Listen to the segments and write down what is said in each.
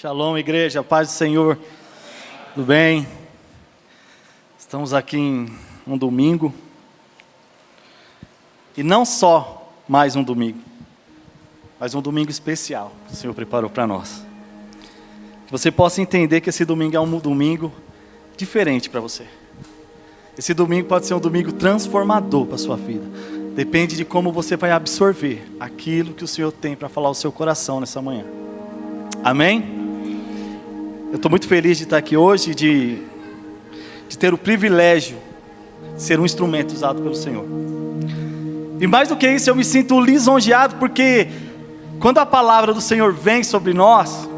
Shalom, igreja, paz do Senhor, tudo bem? Estamos aqui em um domingo, e não só mais um domingo, mas um domingo especial que o Senhor preparou para nós. Que você possa entender que esse domingo é um domingo diferente para você. Esse domingo pode ser um domingo transformador para a sua vida. Depende de como você vai absorver aquilo que o Senhor tem para falar ao seu coração nessa manhã. Amém? Eu estou muito feliz de estar aqui hoje, de ter o privilégio de ser um instrumento usado pelo Senhor. E mais do que isso, eu me sinto lisonjeado, porque quando a palavra do Senhor vem sobre nós,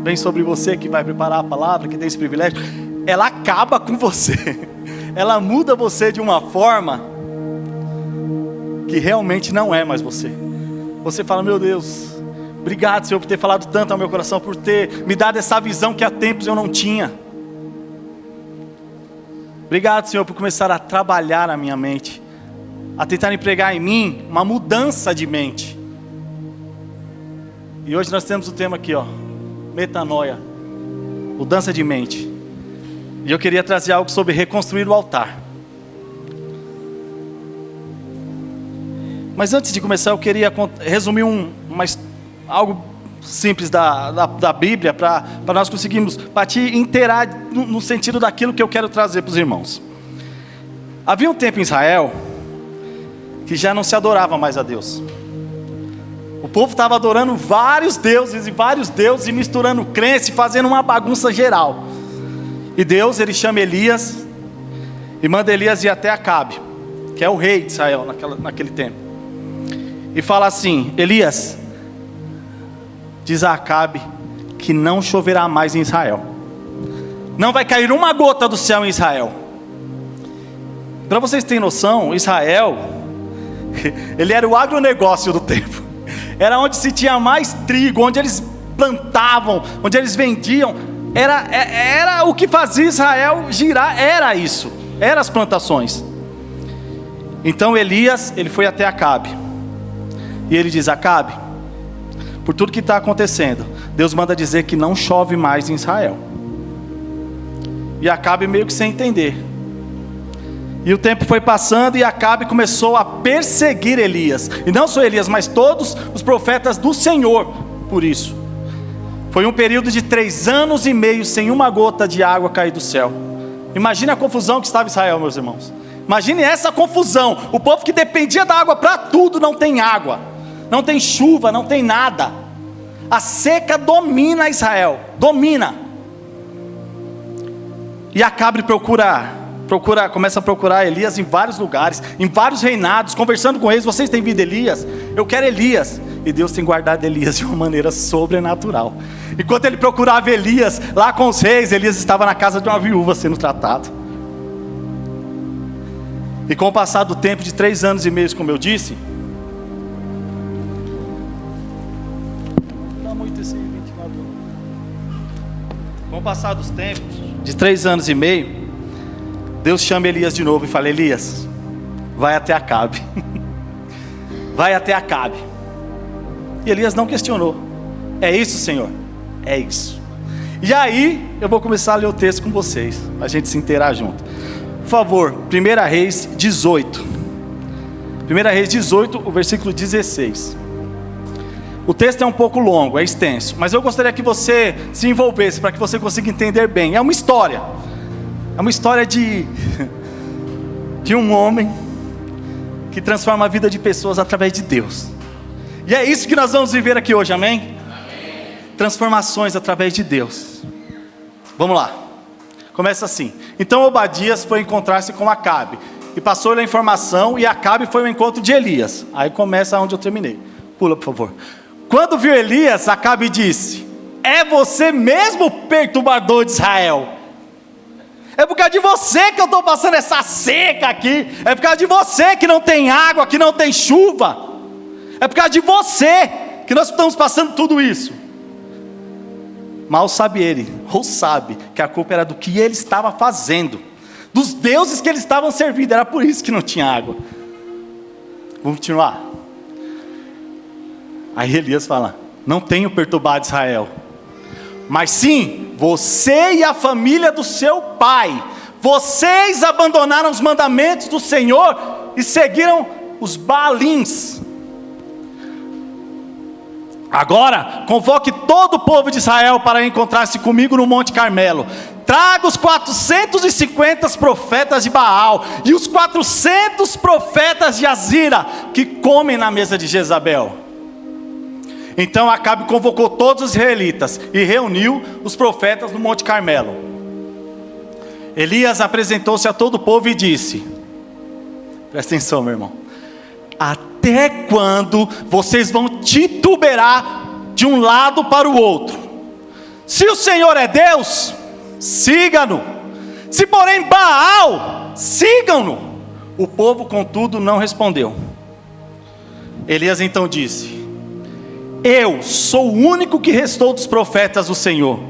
vem sobre você que vai preparar a palavra, que tem esse privilégio, ela acaba com você. Ela muda você de uma forma que realmente não é mais você. Você fala, meu Deus, obrigado, Senhor, por ter falado tanto ao meu coração, por ter me dado essa visão que há tempos eu não tinha. Obrigado, Senhor, por começar a trabalhar a minha mente, a tentar empregar em mim uma mudança de mente. E hoje nós temos o tema aqui, metanoia, mudança de mente. E eu queria trazer algo sobre reconstruir o altar. Mas antes de começar, eu queria resumir algo simples da Bíblia, para nós conseguirmos partir inteirar no sentido daquilo que eu quero trazer para os irmãos. Havia um tempo em Israel que já não se adorava mais a Deus. O povo estava adorando vários deuses e misturando crença e fazendo uma bagunça geral. E Deus, ele chama Elias e manda Elias ir até Acabe, que é o rei de Israel naquele tempo, e fala assim: Elias, diz a Acabe que não choverá mais em Israel, não vai cair uma gota do céu em Israel. Para vocês terem noção, Israel, ele era o agronegócio do tempo, era onde se tinha mais trigo, onde eles plantavam, onde eles vendiam, era o que fazia Israel girar, era isso, eram as plantações. Então Elias, ele foi até Acabe, e ele diz: Acabe, por tudo que está acontecendo, Deus manda dizer que não chove mais em Israel. E Acabe meio que sem entender. E o tempo foi passando e Acabe começou a perseguir Elias. E não só Elias, mas todos os profetas do Senhor por isso. Foi um período de 3 anos e meio sem uma gota de água cair do céu. Imagine a confusão que estava Israel, meus irmãos. Imagine essa confusão. O povo que dependia da água para tudo não tem água, não tem chuva, não tem nada. A seca domina Israel, domina. E Acabe começa a procurar Elias em vários lugares, em vários reinados, conversando com eles: vocês têm visto Elias? Eu quero Elias. E Deus tem guardado Elias de uma maneira sobrenatural. Enquanto ele procurava Elias lá com os reis, Elias estava na casa de uma viúva sendo tratado. E com o passar do tempo de 3 anos e meio, como eu disse, com o passar dos tempos de 3 anos e meio, Deus chama Elias de novo e fala: Elias, vai até Acabe. Vai até Acabe. E Elias não questionou. É isso, Senhor? É isso. E aí, eu vou começar a ler o texto com vocês, a gente se inteirar junto. Por favor, 1 Reis 18. 1 Reis 18, o versículo 16. O texto é um pouco longo, é extenso, mas eu gostaria que você se envolvesse, para que você consiga entender bem. É uma história de um homem que transforma a vida de pessoas através de Deus. E é isso que nós vamos viver aqui hoje, amém? Amém. Transformações através de Deus. Vamos lá. Começa assim: então Obadias foi encontrar-se com Acabe, e passou-lhe a informação, e Acabe foi ao encontro de Elias. Aí começa onde eu terminei. Pula, por favor. Quando viu Elias, Acabe disse: é você mesmo, perturbador de Israel? É por causa de você que eu estou passando essa seca aqui. É por causa de você que não tem água, que não tem chuva. É por causa de você que nós estamos passando tudo isso. Mal sabe ele, ou sabe, que a culpa era do que ele estava fazendo, dos deuses que eles estavam servindo. Era por isso que não tinha água. Vamos continuar. Aí Elias fala: não tenho perturbado Israel, mas sim você e a família do seu pai. Vocês abandonaram os mandamentos do Senhor e seguiram os Baalins. Agora, convoque todo o povo de Israel para encontrar-se comigo no Monte Carmelo. Traga os 450 profetas de Baal e os 400 profetas de Azira, que comem na mesa de Jezabel. Então Acabe convocou todos os israelitas e reuniu os profetas no Monte Carmelo. Elias apresentou-se a todo o povo e disse: presta atenção, meu irmão. Até quando vocês vão titubear de um lado para o outro? Se o Senhor é Deus, siga-no. Se porém Baal, sigam-no. O povo, contudo, não respondeu. Elias então disse: eu sou o único que restou dos profetas do Senhor,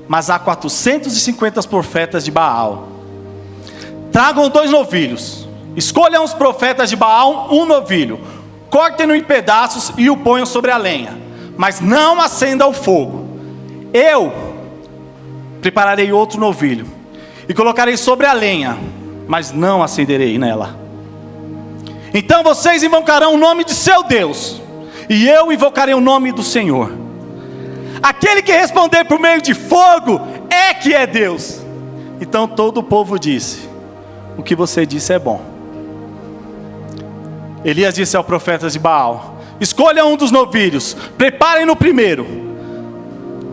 mas há 450 profetas de Baal. Tragam 2 novilhos. Escolham os profetas de Baal um novilho, cortem-no em pedaços e o ponham sobre a lenha, mas não acenda o fogo. Eu prepararei outro novilho e colocarei sobre a lenha, mas não acenderei nela. Então vocês invocarão o nome de seu Deus, e eu invocarei o nome do Senhor. Aquele que responder por meio de fogo é que é Deus. Então todo o povo disse: o que você disse é bom. Elias disse aos profetas de Baal: escolham um dos novilhos, preparem-no primeiro,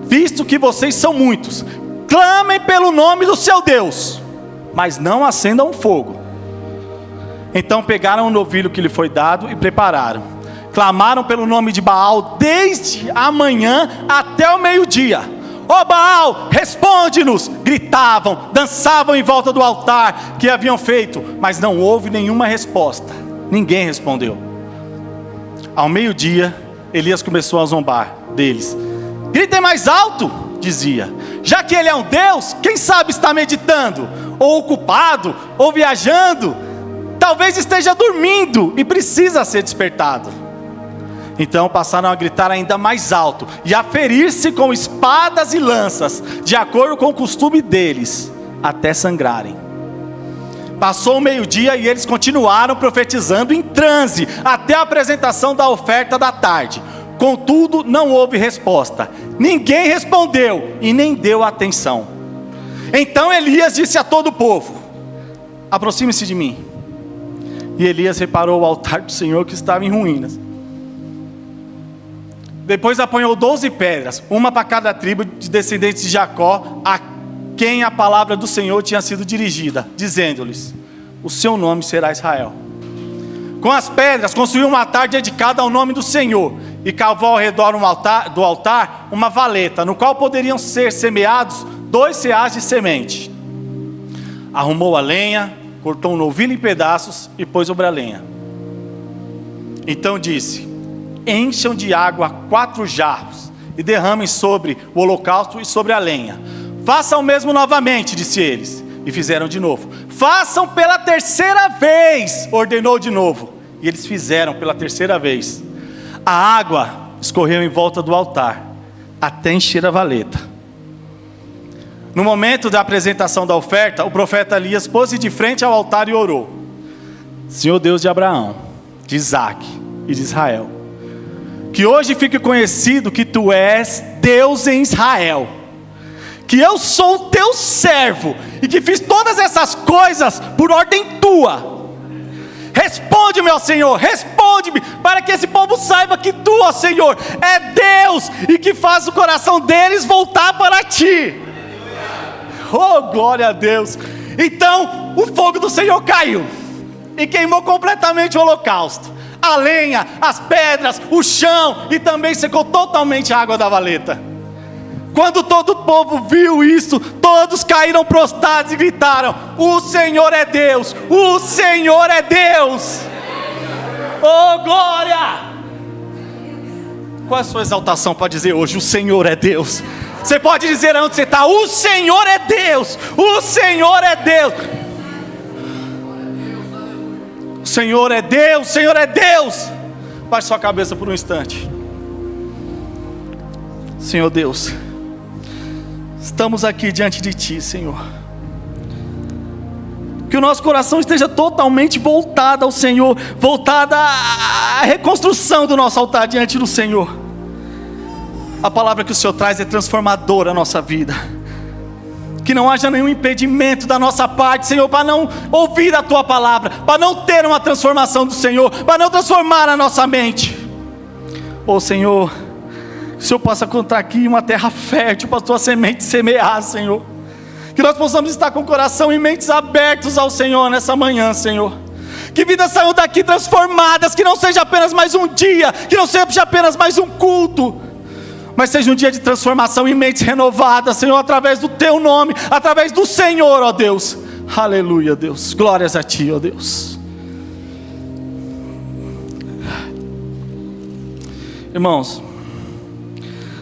visto que vocês são muitos. Clamem pelo nome do seu Deus, mas não acendam fogo. Então pegaram o novilho que lhe foi dado e prepararam. Clamaram pelo nome de Baal desde a manhã até o meio-dia. Ó Baal, responde-nos! Gritavam, dançavam em volta do altar que haviam feito, mas não houve nenhuma resposta. Ninguém respondeu. Ao meio-dia, Elias começou a zombar deles. Gritem mais alto, dizia. Já que ele é um Deus, quem sabe está meditando, ou ocupado, ou viajando. Talvez esteja dormindo e precisa ser despertado. Então passaram a gritar ainda mais alto e a ferir-se com espadas e lanças, de acordo com o costume deles, até sangrarem. Passou o meio-dia e eles continuaram profetizando em transe até a apresentação da oferta da tarde. Contudo, não houve resposta. Ninguém respondeu e nem deu atenção. Então Elias disse a todo o povo: aproxime-se de mim. E Elias reparou o altar do Senhor que estava em ruínas. Depois apanhou 12 pedras, uma para cada tribo de descendentes de Jacó, a quem a palavra do Senhor tinha sido dirigida, dizendo-lhes: o seu nome será Israel. Com as pedras construiu um altar dedicado ao nome do Senhor, e cavou ao redor do altar uma valeta, no qual poderiam ser semeados 2 seás de semente. Arrumou a lenha, cortou um novilho em pedaços e pôs sobre a lenha. Então disse: encham de água 4 jarros e derramem sobre o holocausto e sobre a lenha. Façam o mesmo novamente, disse eles. E fizeram de novo. Façam pela 3ª vez, ordenou de novo. E eles fizeram pela 3ª vez. A água escorreu em volta do altar, até encher a valeta. No momento da apresentação da oferta, o profeta Elias pôs-se de frente ao altar e orou: Senhor Deus de Abraão, de Isaque e de Israel, que hoje fique conhecido que tu és Deus em Israel, que eu sou o teu servo e que fiz todas essas coisas por ordem tua. Responde-me, ó Senhor, responde-me, para que esse povo saiba que tu, ó Senhor, é Deus e que faz o coração deles voltar para ti. Oh, glória a Deus. Então o fogo do Senhor caiu e queimou completamente o holocausto, a lenha, as pedras, o chão, e também secou totalmente a água da valeta. Quando todo o povo viu isso, todos caíram prostrados e gritaram: o Senhor é Deus, o Senhor é Deus. Oh, glória! Qual é a sua exaltação para dizer hoje: o Senhor é Deus? Você pode dizer onde você está: o Senhor é Deus, o Senhor é Deus. O Senhor é Deus, o Senhor é Deus. Baixe sua cabeça por um instante. Senhor Deus, estamos aqui diante de Ti, Senhor. Que o nosso coração esteja totalmente voltado ao Senhor, voltado à reconstrução do nosso altar diante do Senhor. A palavra que o Senhor traz é transformadora a nossa vida. Que não haja nenhum impedimento da nossa parte, Senhor, para não ouvir a Tua palavra, para não ter uma transformação do Senhor, para não transformar a nossa mente. Ô Senhor, que o Senhor possa encontrar aqui uma terra fértil para a Tua semente semear, Senhor. Que nós possamos estar com o coração e mentes abertos ao Senhor nessa manhã, Senhor. Que vidas saiam daqui transformadas, que não seja apenas mais um dia, que não seja apenas mais um culto, mas seja um dia de transformação em mentes renovadas, Senhor, através do Teu nome, através do Senhor, ó Deus. Aleluia, Deus. Glórias a Ti, ó Deus. Irmãos,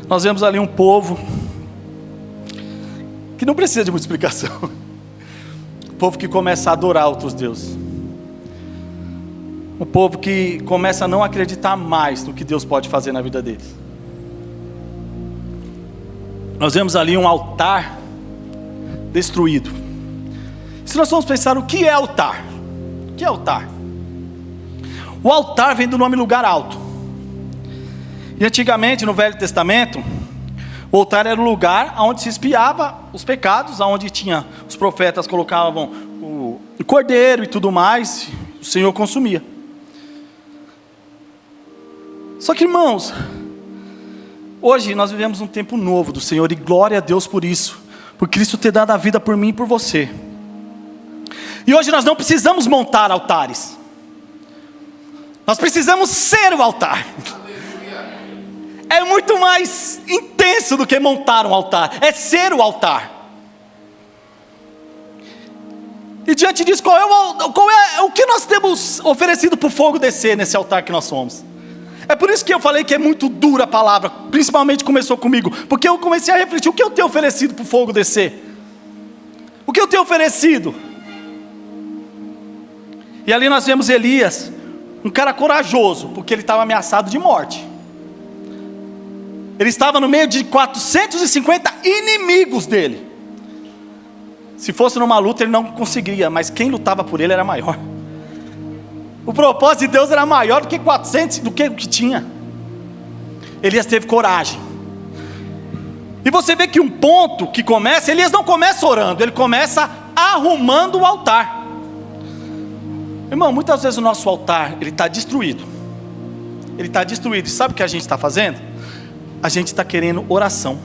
nós vemos ali um povo que não precisa de muita explicação. Um povo que começa a adorar outros deuses. Um povo que começa a não acreditar mais no que Deus pode fazer na vida deles. Nós vemos ali um altar destruído. Se nós formos pensar o que é altar? O que é altar? O altar vem do nome lugar alto. E antigamente no Velho Testamento, o altar era o lugar onde se expiava os pecados, onde tinha, os profetas colocavam o cordeiro e tudo mais, o Senhor consumia. Só que, irmãos, hoje nós vivemos um tempo novo do Senhor, e glória a Deus por isso, por Cristo ter dado a vida por mim e por você. E hoje nós não precisamos montar altares, nós precisamos ser o altar. É muito mais intenso do que montar um altar, é ser o altar. E diante disso, qual é o que nós temos oferecido para o fogo descer nesse altar que nós somos? É por isso que eu falei que é muito dura a palavra, principalmente começou comigo, porque eu comecei a refletir, o que eu tenho oferecido para o fogo descer? O que eu tenho oferecido? E ali nós vemos Elias, um cara corajoso, porque ele estava ameaçado de morte. Ele estava no meio de 450 inimigos dele. Se fosse numa luta ele não conseguiria, mas quem lutava por ele era maior. O propósito de Deus era maior do que 400, do que o que tinha. Elias teve coragem. E você vê que um ponto que começa, Elias não começa orando, ele começa arrumando o altar. Irmão, muitas vezes o nosso altar, ele está destruído. Ele está destruído, e sabe o que a gente está fazendo? A gente está querendo oração.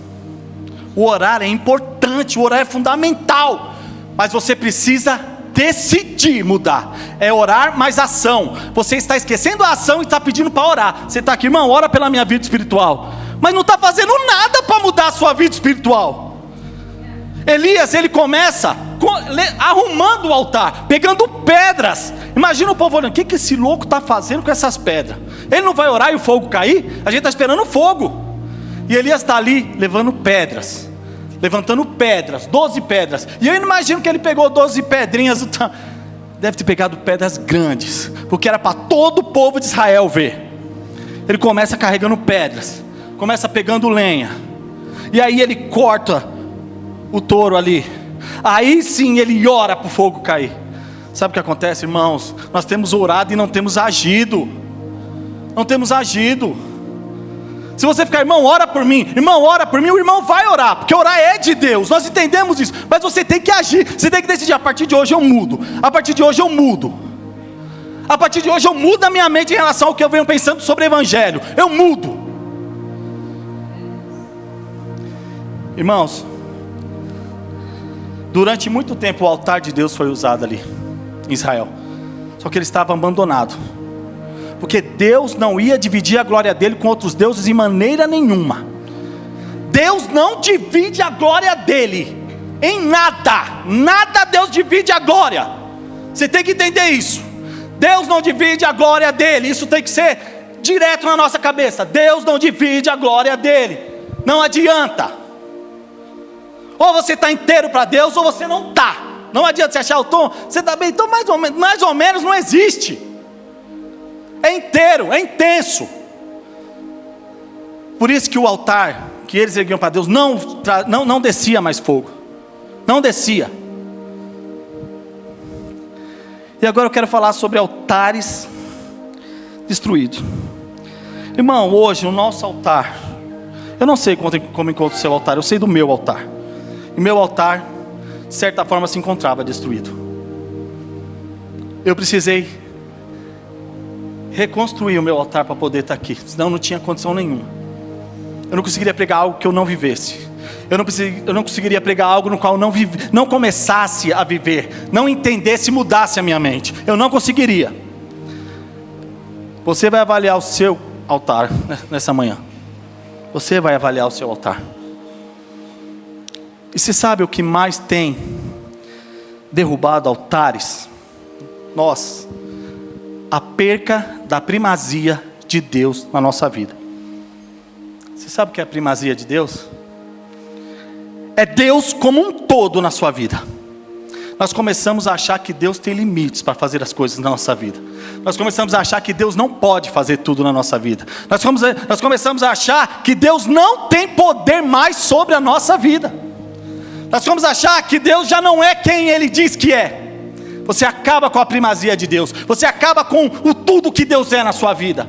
O orar é importante, o orar é fundamental, mas você precisa decidir mudar. É orar mais ação. Você está esquecendo a ação e está pedindo para orar. Você está aqui, irmão, ora pela minha vida espiritual, mas não está fazendo nada para mudar a sua vida espiritual. Elias, ele começa arrumando o altar, pegando pedras. Imagina o povo olhando, o que esse louco está fazendo com essas pedras? Ele não vai orar e o fogo cair? A gente está esperando o fogo. E Elias está ali levando pedras, levantando pedras, 12 pedras. E eu imagino que ele pegou 12 pedrinhas, deve ter pegado pedras grandes, porque era para todo o povo de Israel ver. Ele começa carregando pedras, começa pegando lenha, e aí ele corta o touro ali. Aí sim ele ora para o fogo cair. Sabe o que acontece, irmãos? Nós temos orado e não temos agido. Não temos agido. Se você ficar, irmão, ora por mim, irmão, ora por mim, o irmão vai orar, porque orar é de Deus, nós entendemos isso, mas você tem que agir, você tem que decidir, a partir de hoje eu mudo, a partir de hoje eu mudo, a partir de hoje eu mudo a minha mente em relação ao que eu venho pensando sobre o Evangelho, eu mudo. Irmãos, durante muito tempo o altar de Deus foi usado ali, em Israel, só que ele estava abandonado, porque Deus não ia dividir a glória dele com outros deuses em maneira nenhuma. Deus não divide a glória dele em nada. Nada Deus divide a glória. Você tem que entender isso. Deus não divide a glória dele. Isso tem que ser direto na nossa cabeça. Deus não divide a glória dele. Não adianta. Ou você está inteiro para Deus, ou você não está. Não adianta você achar o tom, você está bem, então mais ou menos não existe. É inteiro, é intenso. Por isso que o altar que eles erguiam para Deus, não descia mais fogo. Não descia. E agora eu quero falar sobre altares destruídos. Irmão, hoje o nosso altar, eu não sei como encontra o seu altar, eu sei do meu altar. E meu altar, de certa forma, se encontrava destruído. Eu precisei reconstruir o meu altar para poder estar aqui, senão não tinha condição nenhuma. Eu não conseguiria pregar algo que eu não vivesse. Eu não conseguiria pregar algo no qual eu não começasse a viver, não entendesse e mudasse a minha mente. Eu não conseguiria. Você vai avaliar o seu altar nessa manhã. Você vai avaliar o seu altar. E você sabe o que mais tem derrubado altares? A perca da primazia de Deus na nossa vida. Você sabe o que é a primazia de Deus? É Deus como um todo na sua vida. Nós começamos a achar que Deus tem limites para fazer as coisas na nossa vida. Nós começamos a achar que Deus não pode fazer tudo na nossa vida. Nós começamos a achar que Deus não tem poder mais sobre a nossa vida. Nós começamos a achar que Deus já não é quem Ele diz que é. Você acaba com a primazia de Deus. Você acaba com o tudo que Deus é na sua vida.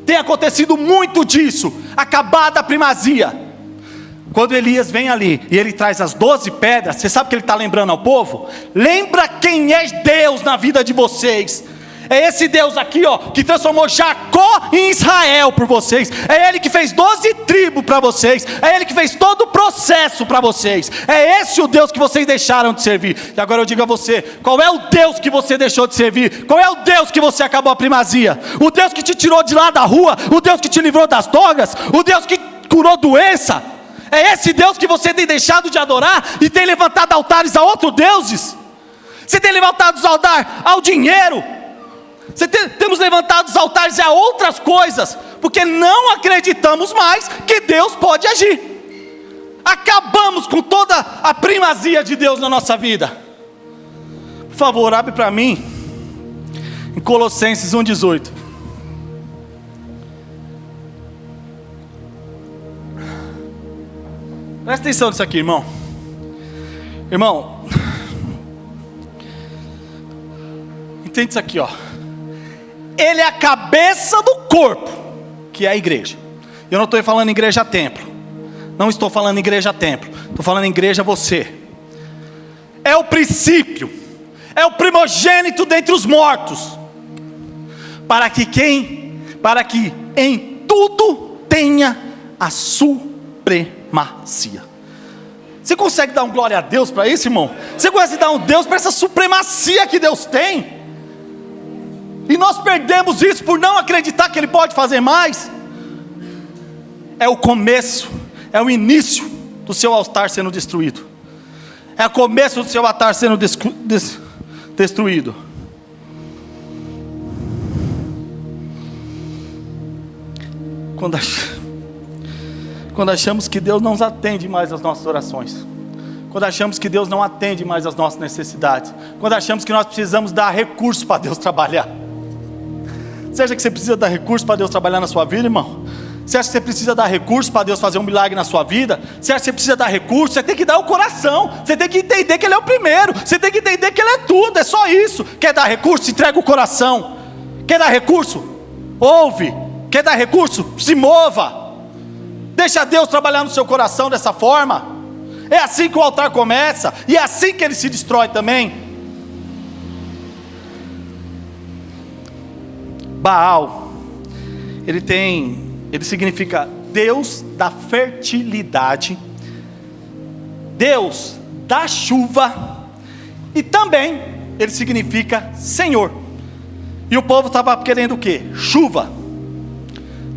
Tem acontecido muito disso. Acabar da primazia. Quando Elias vem ali e ele traz as 12 pedras, você sabe o que ele está lembrando ao povo? Lembra quem é Deus na vida de vocês. É esse Deus aqui, que transformou Jacó em Israel por vocês. É Ele que fez 12 tribos para vocês. É Ele que fez todo o processo para vocês. É esse o Deus que vocês deixaram de servir. E agora eu digo a você, qual é o Deus que você deixou de servir? Qual é o Deus que você acabou a primazia? O Deus que te tirou de lá da rua? O Deus que te livrou das drogas? O Deus que curou doença? É esse Deus que você tem deixado de adorar e tem levantado altares a outros deuses? Você tem levantado os altares ao dinheiro? Temos levantado os altares a outras coisas, porque não acreditamos mais que Deus pode agir. Acabamos com toda a primazia de Deus na nossa vida. Por favor, abre para mim em Colossenses 1,18. Presta atenção nisso aqui, irmão. Irmão, entende isso aqui, Ele é a cabeça do corpo, que é a igreja. Eu não estou falando igreja templo. Não estou falando igreja templo. Estou falando igreja você. É o princípio. É o primogênito dentre os mortos. Para que em tudo tenha a supremacia. Você consegue dar um glória a Deus para isso, irmão? Você consegue dar um Deus para essa supremacia que Deus tem? E nós perdemos isso por não acreditar que Ele pode fazer mais. É o começo, é o início do seu altar sendo destruído. É o começo do seu altar sendo destruído. Quando achamos que Deus não atende mais às nossas orações. Quando achamos que Deus não atende mais às nossas necessidades. Quando achamos que nós precisamos dar recursos para Deus trabalhar. Você acha que você precisa dar recurso para Deus trabalhar na sua vida, irmão? Você acha que você precisa dar recurso para Deus fazer um milagre na sua vida? Você acha que você precisa dar recurso? Você tem que dar o coração. Você tem que entender que Ele é o primeiro. Você tem que entender que Ele é tudo. É só isso. Quer dar recurso? Entrega o coração. Quer dar recurso? Ouve. Quer dar recurso? Se mova. Deixa Deus trabalhar no seu coração dessa forma. É assim que o altar começa. E é assim que ele se destrói também. Baal, ele significa Deus da fertilidade, Deus da chuva, e também ele significa Senhor. E o povo estava querendo o quê? Chuva.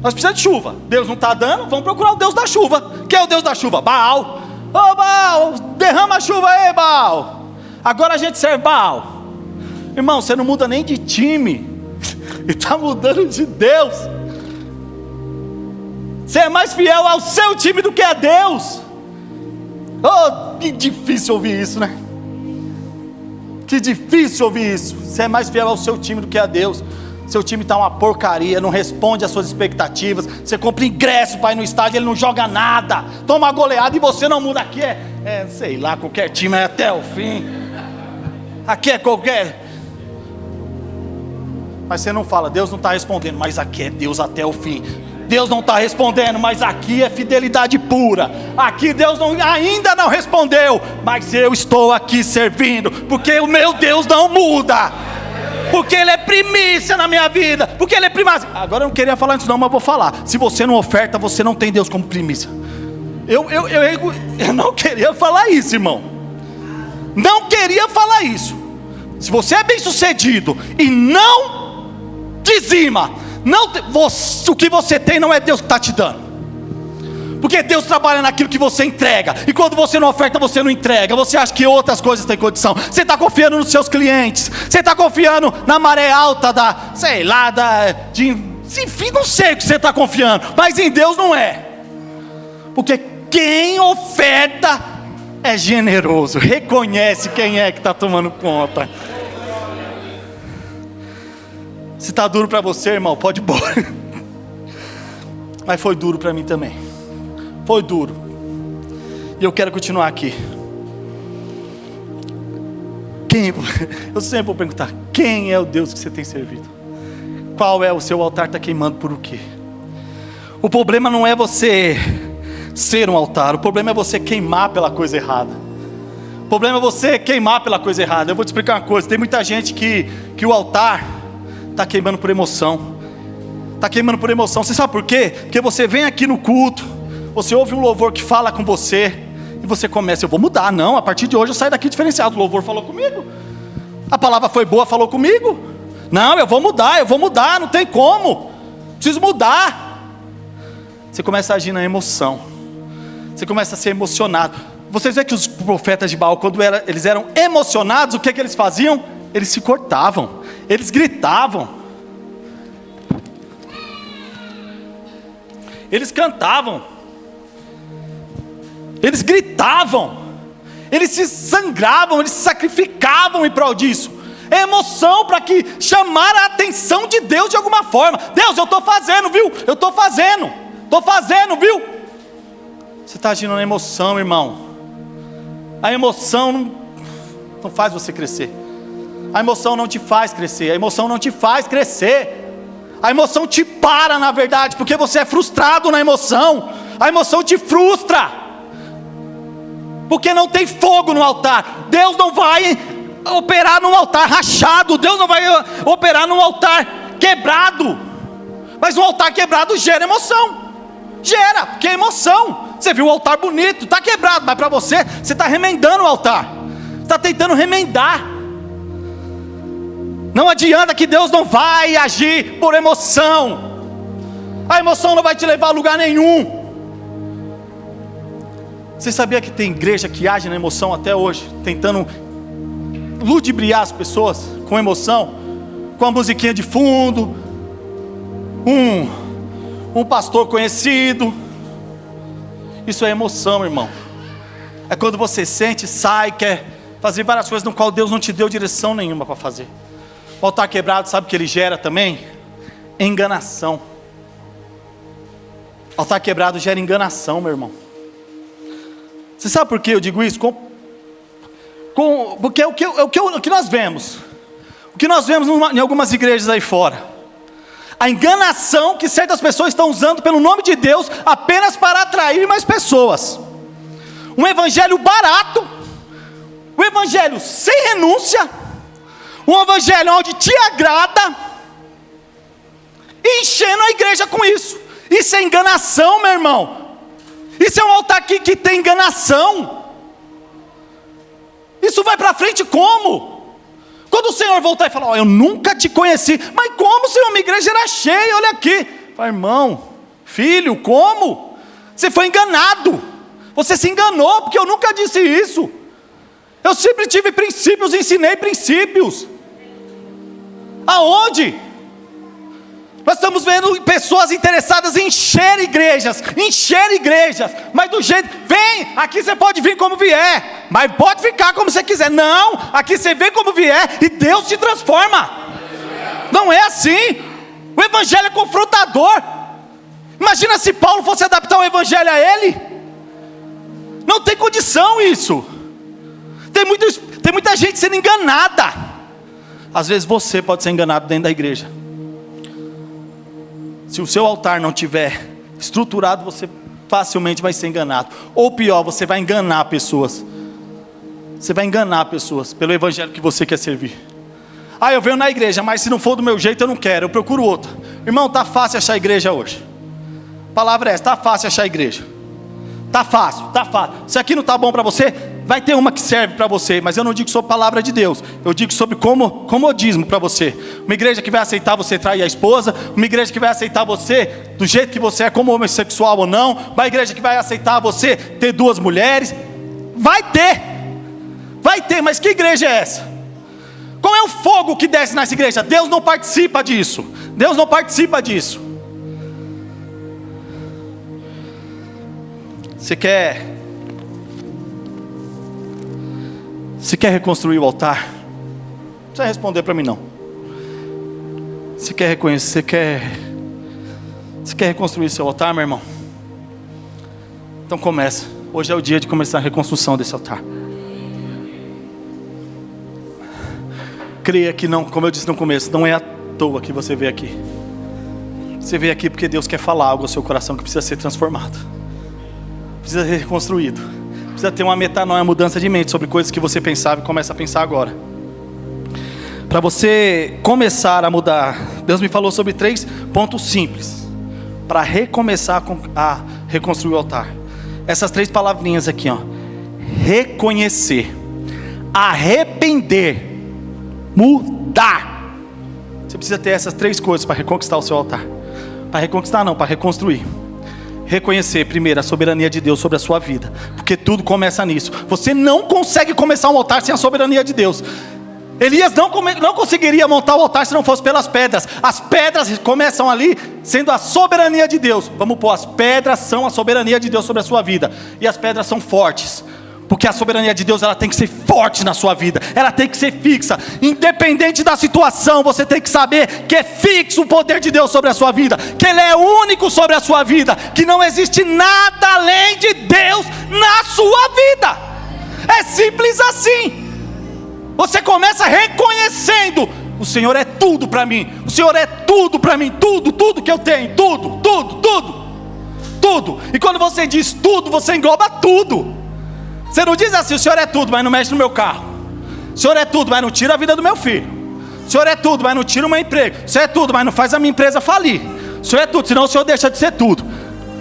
Nós precisamos de chuva. Deus não está dando, vamos procurar o Deus da chuva. Quem é o Deus da chuva? Baal. Ô Baal, derrama a chuva aí, Baal. Agora a gente serve Baal. Irmão, você não muda nem de time e está mudando de Deus. Você é mais fiel ao seu time do que a Deus. Oh, que difícil ouvir isso, né? Que difícil ouvir isso. Você é mais fiel ao seu time do que a Deus. Seu time está uma porcaria, não responde às suas expectativas. Você compra ingresso para ir no estádio, ele não joga nada. Toma uma goleada e você não muda. Aqui sei lá, qualquer time é até o fim. Aqui é qualquer... Mas você não fala, Deus não está respondendo, mas aqui é Deus até o fim. Deus não está respondendo, mas aqui é fidelidade pura. Aqui Deus ainda não respondeu, mas eu estou aqui servindo, porque o meu Deus não muda. Porque Ele é primícia na minha vida. Porque Ele é primícia. Agora eu não queria falar isso não, mas vou falar. Se você não oferta, você não tem Deus como primícia. Eu não queria falar isso, irmão. Não queria falar isso. Se você é bem sucedido e não dizima, o que você tem não é Deus que está te dando. Porque Deus trabalha naquilo que você entrega. E quando você não oferta, você não entrega. Você acha que outras coisas têm condição. Você está confiando nos seus clientes. Você está confiando na maré alta enfim, não sei o que você está confiando. Mas em Deus não é. Porque quem oferta é generoso. Reconhece quem é que está tomando conta. Se está duro para você, irmão, pode ir embora. Mas foi duro para mim também. Foi duro. E eu quero continuar aqui. Eu sempre vou perguntar: quem é o Deus que você tem servido? Qual é o seu altar? Está queimando por o quê? O problema não é você ser um altar. O problema é você queimar pela coisa errada. O problema é você queimar pela coisa errada. Eu vou te explicar uma coisa. Tem muita gente que o altar está queimando por emoção. Está queimando por emoção. Você sabe por quê? Porque você vem aqui no culto, você ouve um louvor que fala com você, e você começa: eu vou mudar. Não, a partir de hoje eu saio daqui diferenciado. O louvor falou comigo, a palavra foi boa, falou comigo. Não, eu vou mudar, não tem como, preciso mudar. Você começa a agir na emoção. Você começa a ser emocionado. Vocês veem que os profetas de Baal, quando eles eram emocionados, o que eles faziam? Eles se cortavam, eles gritavam, eles cantavam, eles gritavam, eles se sangravam, eles se sacrificavam em prol disso. É emoção para que chamar a atenção de Deus de alguma forma. Deus, eu estou fazendo, viu? Eu estou fazendo, viu? Você está agindo na emoção, irmão. A emoção não faz você crescer. A emoção não te faz crescer. A emoção não te faz crescer. A emoção te para, na verdade, porque você é frustrado na emoção. A emoção te frustra, porque não tem fogo no altar. Deus não vai operar num altar rachado. Deus não vai operar num altar quebrado. Mas um altar quebrado gera emoção. Gera, porque é emoção. Você viu o altar bonito, está quebrado, mas para você está remendando o altar. Está tentando remendar. Não adianta, que Deus não vai agir por emoção. A emoção não vai te levar a lugar nenhum. Você sabia que tem igreja que age na emoção até hoje, tentando ludibriar as pessoas com emoção, com a musiquinha de fundo, um pastor conhecido. Isso é emoção, irmão. É quando você sente, sai, quer fazer várias coisas no qual Deus não te deu direção nenhuma para fazer. O altar quebrado, sabe o que ele gera também? Enganação. O altar quebrado gera enganação, meu irmão. Você sabe por que eu digo isso? Porque é o que nós vemos. O que nós vemos em algumas igrejas aí fora. A enganação que certas pessoas estão usando pelo nome de Deus apenas para atrair mais pessoas. Um evangelho barato. Um evangelho sem renúncia. Um evangelho onde te agrada. E enchendo a igreja com isso. Isso é enganação, meu irmão. Isso é um altar aqui que tem enganação. Isso vai para frente como? Quando o Senhor voltar e falar: eu nunca te conheci. Mas como, Senhor? Minha igreja era cheia, olha aqui. Fala: irmão, filho, como? Você foi enganado. Você se enganou, porque eu nunca disse isso. Eu sempre tive princípios, ensinei princípios. Aonde? Nós estamos vendo pessoas interessadas em encher igrejas, mas do jeito, vem, aqui você pode vir como vier, mas pode ficar como você quiser. Não, aqui você vem como vier e Deus te transforma. Não é assim. O evangelho é confrontador. Imagina se Paulo fosse adaptar o evangelho a ele. Não tem condição isso. Tem muita gente sendo enganada. Às vezes você pode ser enganado dentro da igreja. Se o seu altar não tiver estruturado, você facilmente vai ser enganado. Ou pior, você vai enganar pessoas. Você vai enganar pessoas pelo evangelho que você quer servir. Eu venho na igreja, mas se não for do meu jeito eu não quero, eu procuro outra. Irmão, tá fácil achar igreja hoje. A palavra é essa, tá fácil achar igreja. Tá fácil. Se aqui não tá bom para você, vai ter uma que serve para você. Mas eu não digo sobre a palavra de Deus, eu digo sobre comodismo para você. Uma igreja que vai aceitar você trair a esposa, uma igreja que vai aceitar você do jeito que você é, como homossexual ou não, uma igreja que vai aceitar você ter 2 mulheres. Vai ter, mas que igreja é essa? Qual é o fogo que desce nessa igreja? Deus não participa disso. Você quer reconstruir o altar? Não precisa responder para mim não. Você quer reconhecer, você quer reconstruir seu altar, meu irmão? Então começa. Hoje é o dia de começar a reconstrução desse altar. Creia que não, como eu disse no começo, não é à toa que você veio aqui. Você veio aqui porque Deus quer falar algo ao seu coração que precisa ser transformado, precisa ser reconstruído, precisa ter uma metanoia, mudança de mente sobre coisas que você pensava e começa a pensar agora. Para você começar a mudar, Deus me falou sobre 3 pontos simples para recomeçar a reconstruir o altar. Essas 3 palavrinhas aqui, ó: reconhecer, arrepender, mudar. Você precisa ter essas 3 coisas para reconquistar o seu altar. Para reconquistar não, para reconstruir. Reconhecer primeiro a soberania de Deus sobre a sua vida, porque tudo começa nisso. Você não consegue começar um altar sem a soberania de Deus. Elias não conseguiria montar o altar se não fosse pelas pedras. As pedras começam ali sendo a soberania de Deus. Vamos pôr, as pedras são a soberania de Deus sobre a sua vida. E as pedras são fortes, porque a soberania de Deus, ela tem que ser forte na sua vida. Ela tem que ser fixa. Independente da situação, você tem que saber que é fixo o poder de Deus sobre a sua vida, que Ele é único sobre a sua vida, que não existe nada além de Deus na sua vida. É simples assim. Você começa reconhecendo: o Senhor é tudo para mim. O Senhor é tudo para mim. Tudo que eu tenho. Tudo. E quando você diz tudo, você engloba tudo. Você não diz assim: o Senhor é tudo, mas não mexe no meu carro. O Senhor é tudo, mas não tira a vida do meu filho. O Senhor é tudo, mas não tira o meu emprego. O Senhor é tudo, mas não faz a minha empresa falir. O Senhor é tudo, senão o Senhor deixa de ser tudo.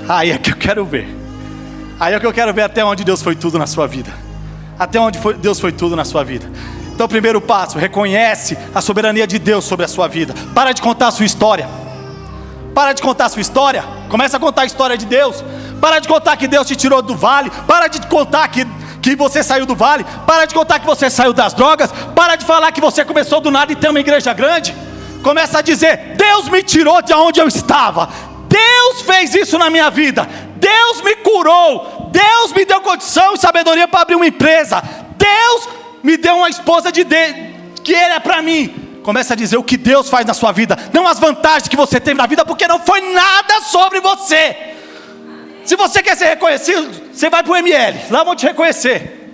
Aí é que eu quero ver. Aí é que eu quero ver até onde Deus foi tudo na sua vida. Até onde Deus foi tudo na sua vida. Então, primeiro passo: reconhece a soberania de Deus sobre a sua vida. Para de contar a sua história. Começa a contar a história de Deus. Para de contar que Deus te tirou do vale. Para de contar que você saiu do vale. Para de contar que você saiu das drogas. Para de falar que você começou do nada e tem uma igreja grande. Começa a dizer: Deus me tirou de onde eu estava. Deus fez isso na minha vida. Deus me curou. Deus me deu condição e sabedoria para abrir uma empresa. Deus me deu uma esposa que Ele é para mim. Começa a dizer o que Deus faz na sua vida, não as vantagens que você tem na vida, porque não foi nada sobre você. Se você quer ser reconhecido, você vai para o ML, lá vão te reconhecer.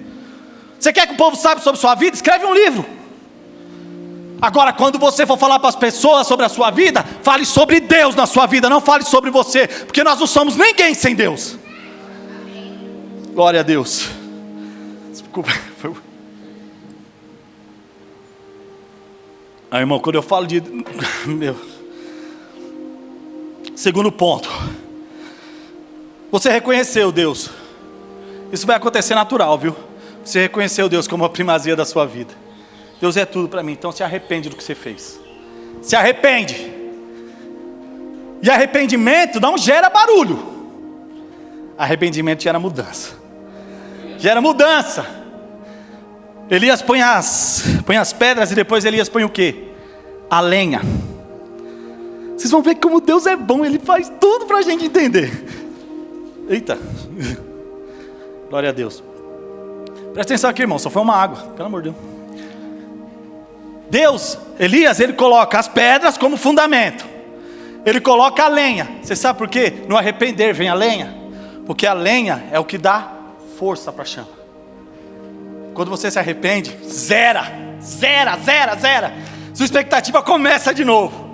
Você quer que o povo saiba sobre sua vida? Escreve um livro. Agora, quando você for falar para as pessoas sobre a sua vida, fale sobre Deus na sua vida, não fale sobre você, porque nós não somos ninguém sem Deus. Glória a Deus. Desculpa. Irmão, quando eu falo de... Segundo ponto: você reconheceu Deus. Isso vai acontecer natural, viu? Você reconheceu Deus como a primazia da sua vida. Deus é tudo para mim. Então se arrepende do que você fez. Se arrepende. E arrependimento não gera barulho. Arrependimento gera mudança. Elias põe as pedras e depois Elias põe o quê? A lenha. Vocês vão ver como Deus é bom. Ele faz tudo para a gente entender. Eita. Glória a Deus. Presta atenção aqui, irmão. Só foi uma água, pelo amor de Deus. Elias, ele coloca as pedras como fundamento. Ele coloca a lenha. Você sabe por quê? No arrepender vem a lenha. Porque a lenha é o que dá força para a chama. Quando você se arrepende, zera. Sua expectativa começa de novo.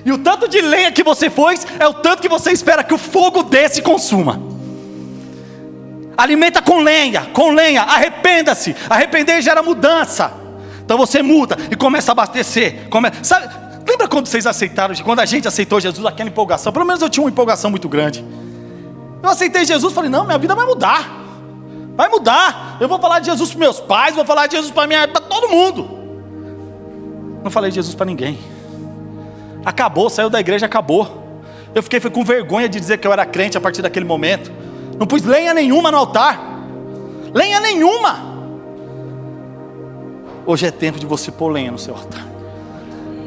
E o tanto de lenha que você pôs é o tanto que você espera que o fogo desce e consuma. Alimenta com lenha. Arrependa-se. Arrepender gera mudança. Então você muda e começa a abastecer. Sabe, lembra quando vocês aceitaram, quando a gente aceitou Jesus, aquela empolgação? Pelo menos eu tinha uma empolgação muito grande. Eu aceitei Jesus, falei, não, minha vida vai mudar. Vai mudar. Eu vou falar de Jesus para meus pais, vou falar de Jesus para todo mundo. Não falei de Jesus para ninguém. Acabou, saiu da igreja, acabou. Eu fui com vergonha de dizer que eu era crente a partir daquele momento. Não pus lenha nenhuma no altar. Lenha nenhuma. Hoje é tempo de você pôr lenha no seu altar.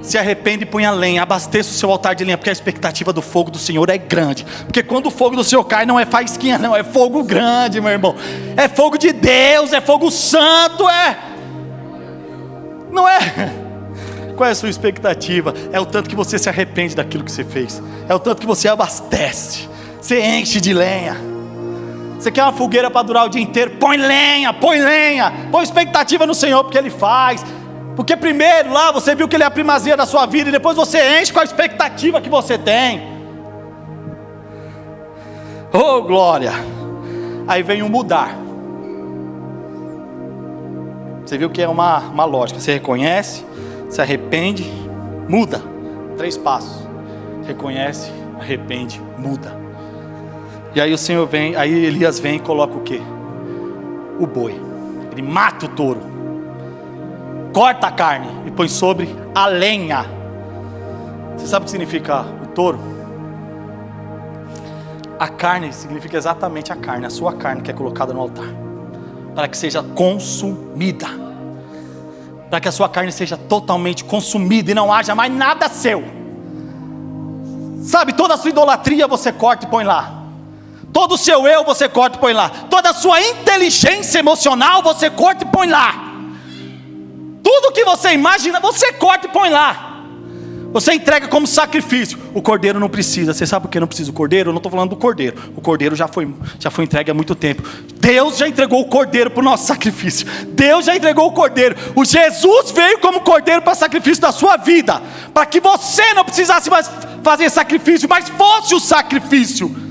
Se arrepende e põe a lenha. Abasteça o seu altar de lenha, porque a expectativa do fogo do Senhor é grande. Porque quando o fogo do Senhor cai, não é faísquinha não, é fogo grande, meu irmão. É fogo de Deus, é fogo santo, não é? Qual é a sua expectativa? É o tanto que você se arrepende daquilo que você fez. É o tanto que você abastece. Você enche de lenha. Você quer uma fogueira para durar o dia inteiro? Põe lenha. Põe expectativa no Senhor, porque Ele faz. Porque primeiro lá você viu que Ele é a primazia da sua vida, e depois você enche com a expectativa que você tem. Oh glória. Aí vem o mudar. Você viu que é uma lógica. Você reconhece, se arrepende, muda. 3 passos. Reconhece, arrepende, muda. E aí o Senhor vem, aí Elias vem e coloca o quê? O boi. Ele mata o touro, corta a carne e põe sobre a lenha. Você sabe o que significa o touro? A carne significa exatamente a carne, a sua carne que é colocada no altar, para que seja consumida, para que a sua carne seja totalmente consumida e não haja mais nada seu. Sabe, toda a sua idolatria você corta e põe lá. Todo o seu eu você corta e põe lá. Toda a sua inteligência emocional você corta e põe lá. Tudo que você imagina você corta e põe lá. Você entrega como sacrifício. O cordeiro não precisa. Você sabe por que não precisa do cordeiro? Eu não estou falando do cordeiro. O cordeiro já foi entregue há muito tempo. Deus já entregou o cordeiro para o nosso sacrifício. Deus já entregou o cordeiro. O Jesus veio como cordeiro para sacrifício da sua vida, para que você não precisasse mais fazer sacrifício, mas fosse o sacrifício.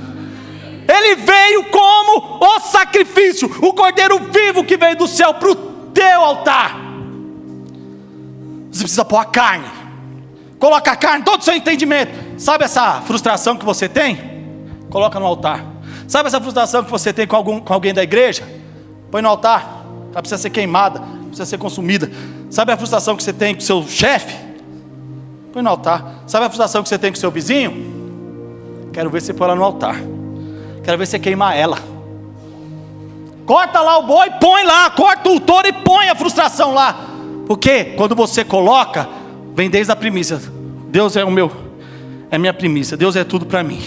Ele veio como o sacrifício, o cordeiro vivo que veio do céu para o teu altar. Você precisa pôr a carne. Coloca a carne, todo o seu entendimento. Sabe essa frustração que você tem? Coloca no altar. Sabe essa frustração que você tem com alguém da igreja? Põe no altar. Ela precisa ser queimada, precisa ser consumida. Sabe a frustração que você tem com o seu chefe? Põe no altar. Sabe a frustração que você tem com o seu vizinho? Quero ver você pôr ela no altar. Quero ver você queimar ela. Corta lá o boi, põe lá. Corta o touro e põe a frustração lá. Porque quando você coloca, vem desde a primícia. Deus é minha primícia. Deus é tudo para mim.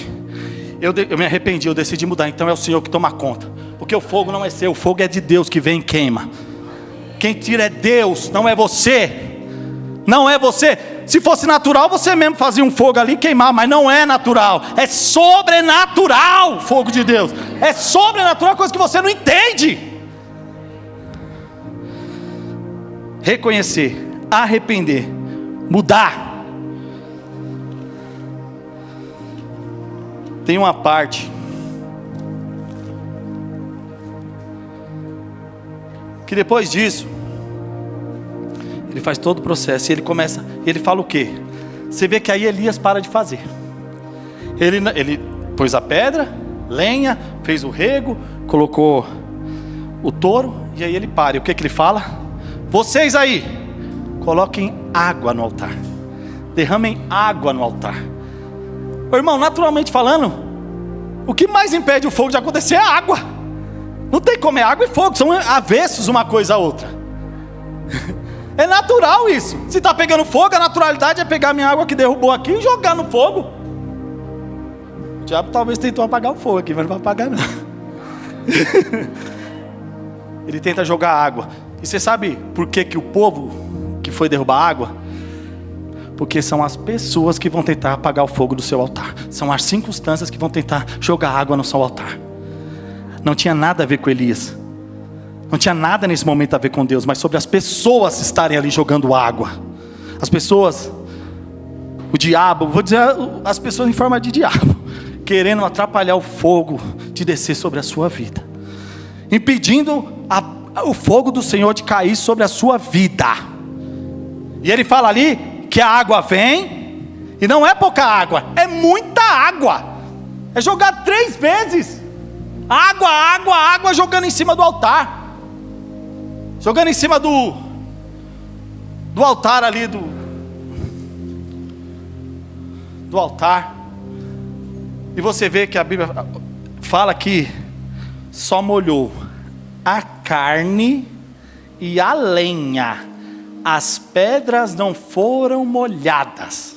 Eu me arrependi, eu decidi mudar. Então é o Senhor que toma conta. Porque o fogo não é seu, o fogo é de Deus que vem e queima. Quem tira é Deus, não é você. Não é você. Se fosse natural, você mesmo fazia um fogo ali e queimar. Mas não é natural. É sobrenatural o fogo de Deus. É sobrenatural, coisa que você não entende. Reconhecer, arrepender, mudar. Tem uma parte que depois disso ele faz todo o processo e ele fala o quê? Você vê que aí Elias para de fazer. Ele pôs a pedra, lenha, fez o rego, colocou o touro e aí ele para. E o que ele fala? Vocês aí, coloquem água no altar. Derramem água no altar. Ô, irmão, naturalmente falando, o que mais impede o fogo de acontecer é a água. Não tem como, é água e fogo, são avessos uma coisa a outra. É natural isso. Se está pegando fogo, a naturalidade é pegar minha água que derrubou aqui e jogar no fogo. O diabo talvez tentou apagar o fogo aqui, mas não vai apagar não. Ele tenta jogar água. E você sabe por que o povo que foi derrubar água Porque são as pessoas que vão tentar apagar o fogo do seu altar. São as circunstâncias que vão tentar jogar água no seu altar. Não tinha nada a ver com Elias. Não tinha nada nesse momento a ver com Deus, mas sobre as pessoas estarem ali jogando água. As pessoas, o diabo, vou dizer as pessoas em forma de diabo, querendo atrapalhar o fogo de descer sobre a sua vida, impedindo o fogo do Senhor de cair sobre a sua vida. E ele fala ali que a água vem, e não é pouca água, é muita água. É jogar 3 vezes água, água, água, jogando em cima do altar, jogando em cima do altar ali, do altar. E você vê que a Bíblia fala que só molhou a carne e a lenha, as pedras não foram molhadas.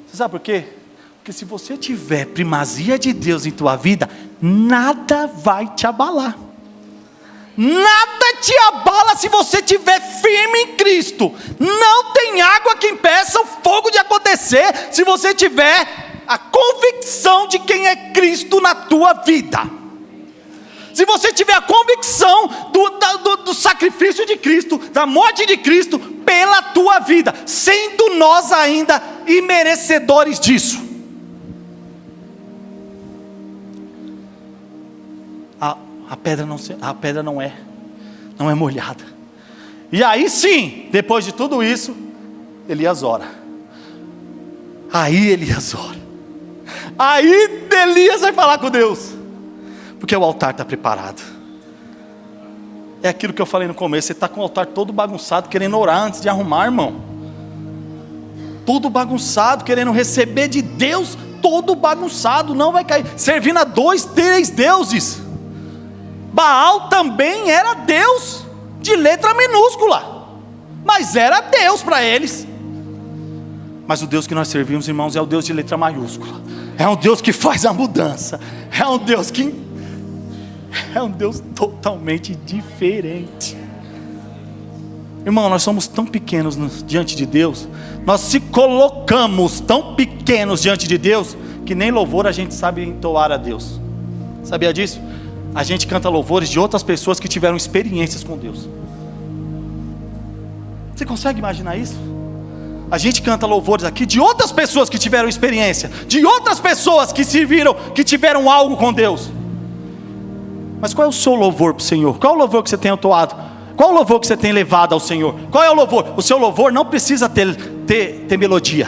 Você sabe por quê? Porque se você tiver primazia de Deus em tua vida, nada vai te abalar. Nada te abala se você estiver firme em Cristo. Não tem água que impeça o fogo de acontecer, se você tiver a convicção de quem é Cristo na tua vida. Se você tiver a convicção do sacrifício de Cristo, da morte de Cristo pela tua vida, sendo nós ainda imerecedores disso. A pedra não é molhada. E aí sim, depois de tudo isso, Elias ora. Aí Elias vai falar com Deus, porque o altar está preparado. É aquilo que eu falei no começo. Você está com o altar todo bagunçado, querendo orar antes de arrumar, irmão. Tudo bagunçado, querendo receber de Deus, todo bagunçado, não vai cair. Servindo a 2, 3 deuses. Baal também era Deus, de letra minúscula, mas era Deus para eles. Mas o Deus que nós servimos, irmãos, é o Deus de letra maiúscula. É um Deus que faz a mudança. É um Deus totalmente diferente. Irmão, nós somos tão pequenos diante de Deus. Nós se colocamos tão pequenos diante de Deus, que nem louvor a gente sabe entoar a Deus. Sabia disso? A gente canta louvores de outras pessoas que tiveram experiências com Deus. Você consegue imaginar isso? A gente canta louvores aqui de outras pessoas que tiveram experiência, de outras pessoas que serviram, que tiveram algo com Deus. Mas qual é o seu louvor para o Senhor? Qual é o louvor que você tem entoado? Qual é o louvor que você tem levado ao Senhor? Qual é o louvor? O seu louvor não precisa ter melodia.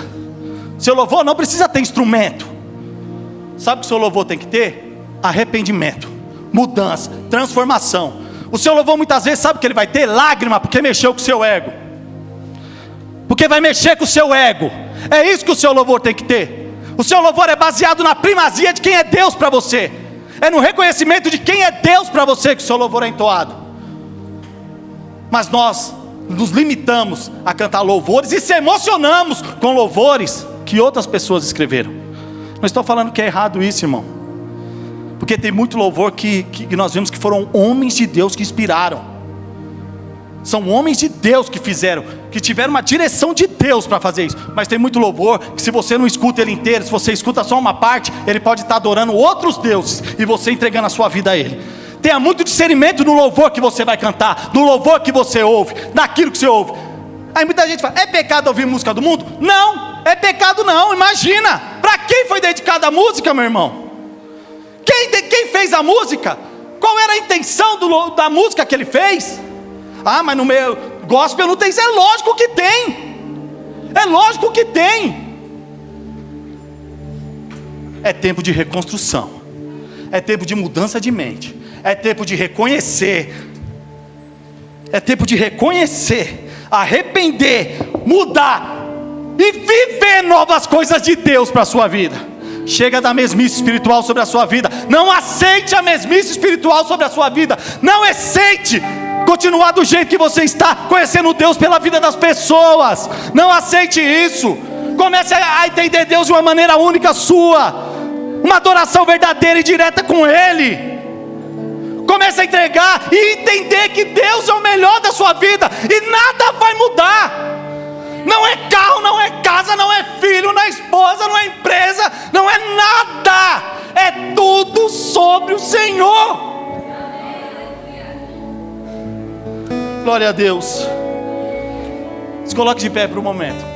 O seu louvor não precisa ter instrumento. Sabe o que o seu louvor tem que ter? Arrependimento, mudança, transformação. O seu louvor muitas vezes, sabe o que ele vai ter? Lágrima, porque mexeu com o seu ego. Porque vai mexer com o seu ego. É isso que o seu louvor tem que ter. O seu louvor é baseado na primazia de quem é Deus para você. É no reconhecimento de quem é Deus para você que o seu louvor é entoado. Mas nós nos limitamos a cantar louvores e se emocionamos com louvores que outras pessoas escreveram. Não estou falando que é errado isso, irmão, porque tem muito louvor que nós vemos que foram homens de Deus que inspiraram. São homens de Deus que fizeram, que tiveram uma direção de Deus para fazer isso. Mas tem muito louvor que se você não escuta ele inteiro, se você escuta só uma parte, ele pode estar adorando outros deuses e você entregando a sua vida a ele. Tenha muito discernimento no louvor que você vai cantar, no louvor que você ouve, naquilo que você ouve. Aí muita gente fala, é pecado ouvir música do mundo? Não, é pecado não, imagina. Para quem foi dedicada a música, meu irmão? Quem fez a música? Qual era a intenção da música que ele fez? Ah, mas no meio gospel não tem isso. É lógico que tem. É lógico que tem. É tempo de reconstrução. É tempo de mudança de mente. É tempo de reconhecer. É tempo de reconhecer, arrepender, mudar e viver novas coisas de Deus para a sua vida. Chega da mesmice espiritual sobre a sua vida. Não aceite a mesmice espiritual sobre a sua vida. Não aceite continuar do jeito que você está, conhecendo Deus pela vida das pessoas. Não aceite isso. Comece a entender Deus de uma maneira única sua, uma adoração verdadeira e direta com Ele. Comece a entregar e entender que Deus é o melhor da sua vida e nada vai mudar. Não é carro, não é casa sobre o Senhor. Glória a Deus. Se coloque de pé por um momento.